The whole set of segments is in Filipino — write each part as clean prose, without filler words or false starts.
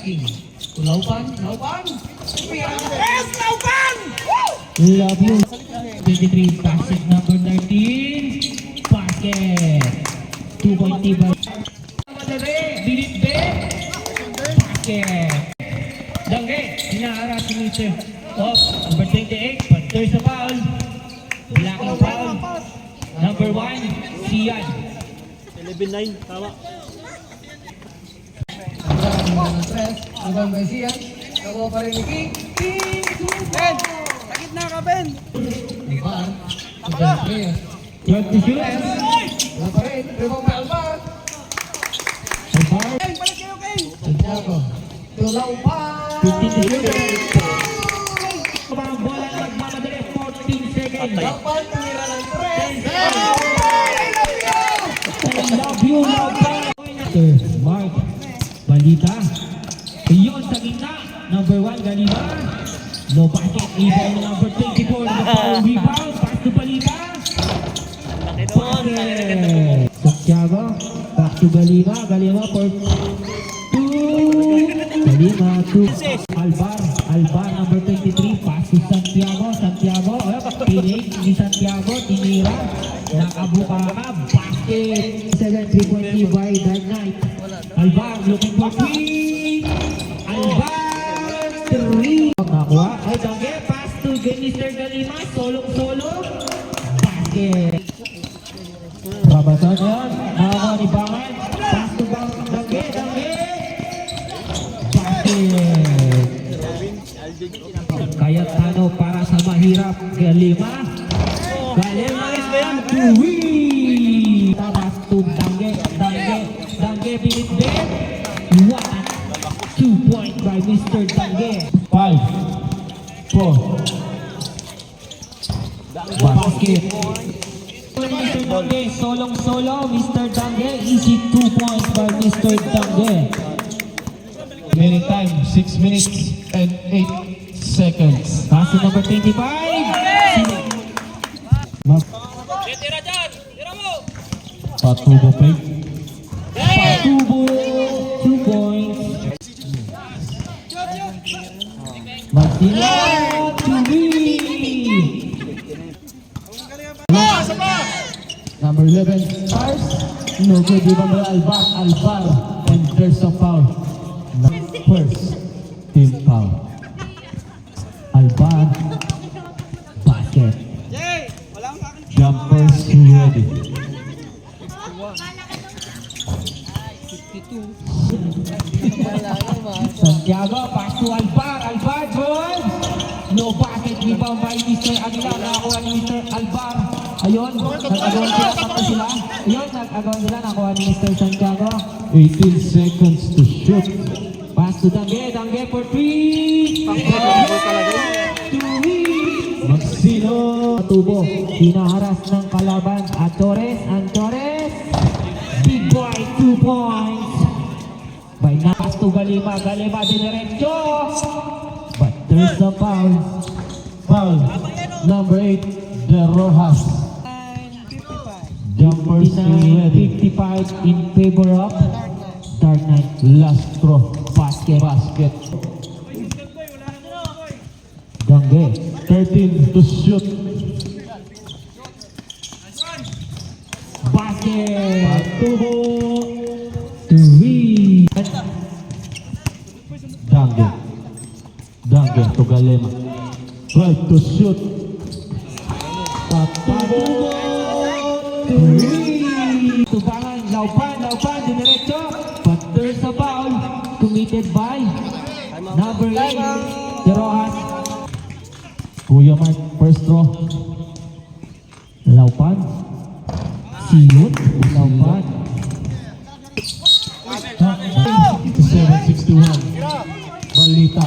asking. Laupan. Yes, Laupan! Love you. 23, basket number 13. Basket. 2-point tibay. Binit be. Basket. Dangge. Hinaharap si Mr. Off. Number 28. But there's a foul. Blocking foul. Number 1. Sian. 11-9, tama. Ibang by Sian. Nakuha pa rin ni King. Ben! Sa gitna ka, Ben! Ibang. 12 shooters. Wala pa rin. Rebound by Alvar. Alvar. King, balik kayo, King! Santiago. Tulaw pa! 52 shooters. Ang bola na nagmamadali. 14 seconds. Laupan, tumira ng 3. I love you, Mark. Balita. Iyon sa gitna. Number 1, Galima. No basket. Rebound number 24. Rebound. Pass to Balita. Basket. Santiago. Back to Galima. Galima for 2. Galima 2. Alvar number 23. Pass to Santiago. Santiago. Pinig ni Santiago. Tinira. Nakabuka ka. Basket. 7-3-point by Dark Knight. Alvar looking for 3. Alvar 3. Nakuha. Ay, Dangge. Pass to Mr. Galima. Solo. Basket. Babasan yan. Nakakuha ni Bangan. Pass to Dangge. Basket. Kaya tano para sa mahirap. Galima. Tuwi. Tapas to Dangge binitbit. 2 point by Mr. Dangge. 5, 4. Basket. Mr. Dangge, solo. Mr. Dangge, easy 2 points by Mr. Dangge. Remaining time, 6 minutes and 8 seconds. Pass to number 25. Patubo play. Patubo, 2 points. Martina, Tuwi. Number 11, Stars. No good, rebound by Alvar. And there's a foul. First, team foul. Alvar, basket. Jumpers ready. Santiago, pass to Alvar, good. No basket, rebound by Mr. Aguilar. Nakakuha ni Mr. Alvar. Ayun, nag-agawan sila, tapos sila. Ayun, nag-agawan sila, nakuha ni Mr. Santiago. 18 seconds to shoot. Pass to Dangge for 3. Tuwi. Magsino. Patubo, hinaharas ng kalaban. Antores. Big boy, 2 points. By pass to Galima diniretso. But there's a foul. Foul. Number 8, De Rojas. Jumpers ready. 55 in favor of Dark Knight. Last throw. Basket. Dangge. 13 to shoot. Basket. Patubo. Tuwi. Dangge to Galema. 12 to shoot. Patubo. Tuwi. Tubangan. Laupan. Diniretso. But there's a foul committed by number 8, De Rojas. Kuya Mark, first throw. Laupan. Siyut. Laupan. 7-6-1. Balita.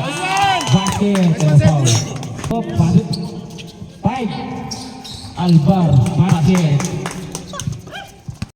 Basket. And a foul. 5. Alvar. Basket.